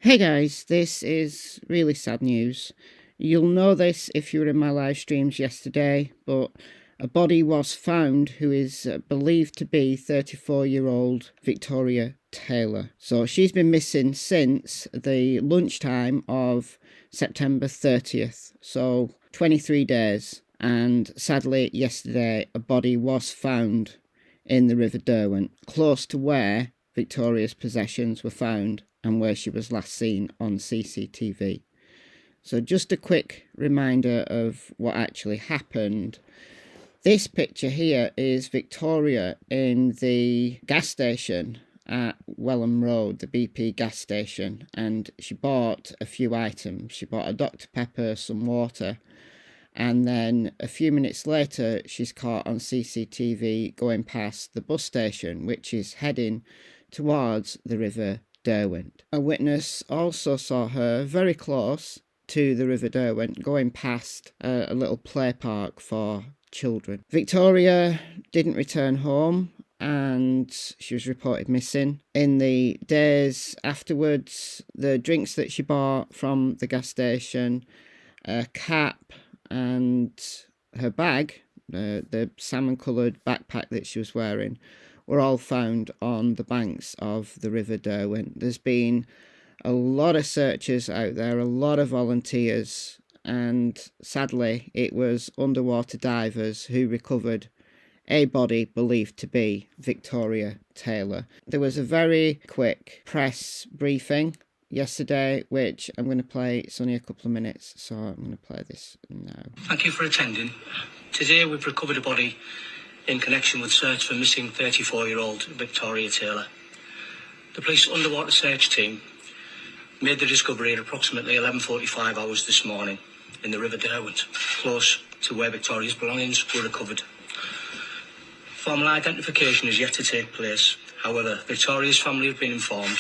Hey guys, this is really sad news. You'll know this if you were in my live streams yesterday, but a body was found who is believed to be 34-year-old Victoria Taylor. So she's been missing since the lunchtime of September 30th, so 23 days. And sadly, yesterday, a body was found in the River Derwent, close to where Victoria's possessions were found and where she was last seen on CCTV. So just a quick reminder of what actually happened. This picture here is Victoria in the gas station at Welham Road, the BP gas station, and she bought a few items. She bought a Dr. Pepper, some water, and then a few minutes later she's caught on CCTV going past the bus station, which is heading towards the River Derwent. A witness also saw her very close to the River Derwent, going past a little play park for children. Victoria didn't return home and she was reported missing. In the days afterwards, the drinks that she bought from the gas station, a cap and her bag, the salmon-coloured backpack that she was wearing, were all found on the banks of the River Derwent. There's been a lot of searchers out there, a lot of volunteers, and sadly it was underwater divers who recovered a body believed to be Victoria Taylor. There was a very quick press briefing yesterday, which I'm going to play. It's only a couple of minutes, so I'm going to play this now. Thank you for attending. Today we've recovered a body in connection with search for missing 34-year-old Victoria Taylor. The police underwater search team made the discovery at approximately 11:45 hours this morning in the River Derwent, close to where Victoria's belongings were recovered. Formal identification is yet to take place. However, Victoria's family have been informed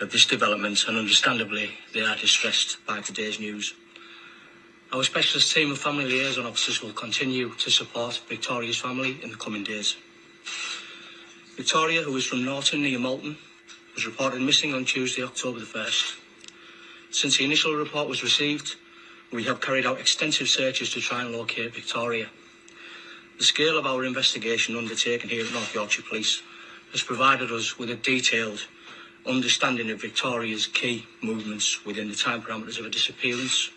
of this development and understandably they are distressed by today's news. Our specialist team of family liaison officers will continue to support Victoria's family in the coming days. Victoria, who is from Norton near Malton, was reported missing on Tuesday, October the 1st. Since the initial report was received, we have carried out extensive searches to try and locate Victoria. The scale of our investigation undertaken here at North Yorkshire Police has provided us with a detailed understanding of Victoria's key movements within the time parameters of a disappearance.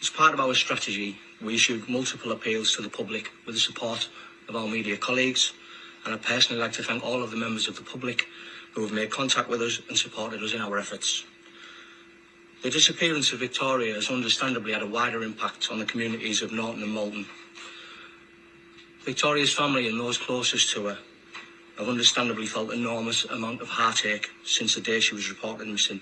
As part of our strategy, we issued multiple appeals to the public with the support of our media colleagues, and I'd personally like to thank all of the members of the public who have made contact with us and supported us in our efforts. The disappearance of Victoria has understandably had a wider impact on the communities of Norton and Malton. Victoria's family and those closest to her have understandably felt an enormous amount of heartache since the day she was reported missing,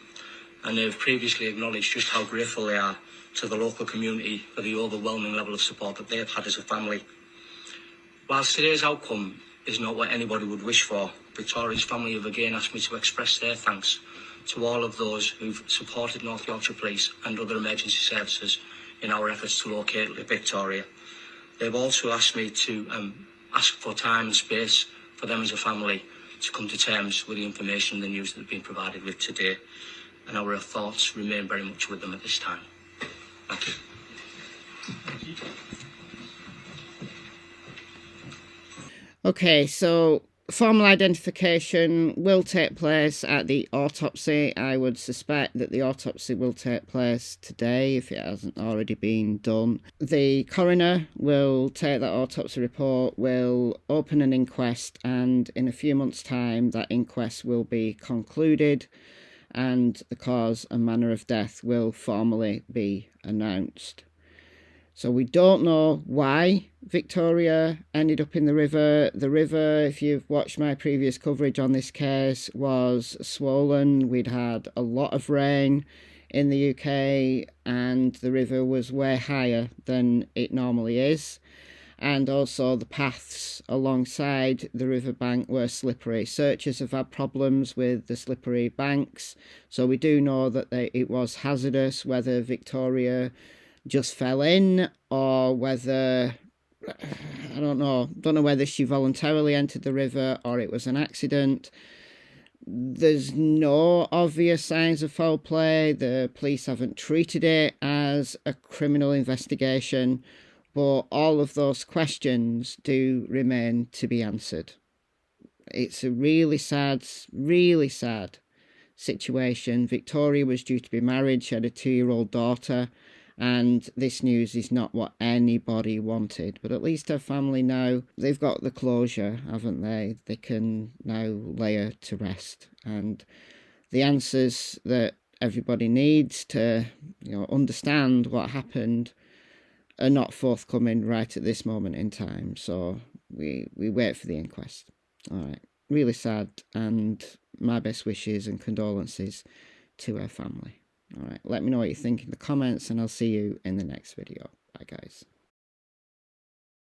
and they have previously acknowledged just how grateful they are to the local community for the overwhelming level of support that they have had as a family. Whilst today's outcome is not what anybody would wish for, Victoria's family have again asked me to express their thanks to all of those who've supported North Yorkshire Police and other emergency services in our efforts to locate Victoria. They've also asked me to ask for time and space for them as a family to come to terms with the information and the news that have been provided with today, and our thoughts remain very much with them at this time. Thank you. Okay, so formal identification will take place at the autopsy. I would suspect that the autopsy will take place today if it hasn't already been done. The coroner will take that autopsy report, will open an inquest, and in a few months' time that inquest will be concluded and the cause and manner of death will formally be announced. So we don't know why Victoria ended up in the river. The river, if you've watched my previous coverage on this case, was swollen. We'd had a lot of rain in the UK and the river was way higher than it normally is. And also the paths alongside the riverbank were slippery. Searchers have had problems with the slippery banks, so we do know that it was hazardous. Whether Victoria just fell in or whether, I don't know whether she voluntarily entered the river or it was an accident. There's no obvious signs of foul play. The police haven't treated it as a criminal investigation, but all of those questions do remain to be answered. It's a really sad situation. Victoria was due to be married. She had a 2-year-old daughter, and this news is not what anybody wanted. But at least her family now, they've got the closure, haven't they? They can now lay her to rest, and the answers that everybody needs to, understand what happened are not forthcoming right at this moment in time. So we wait for the inquest. All right, really sad, and my best wishes and condolences to her family. All right, let me know what you think in the comments, and I'll see you in the next video. Bye, guys.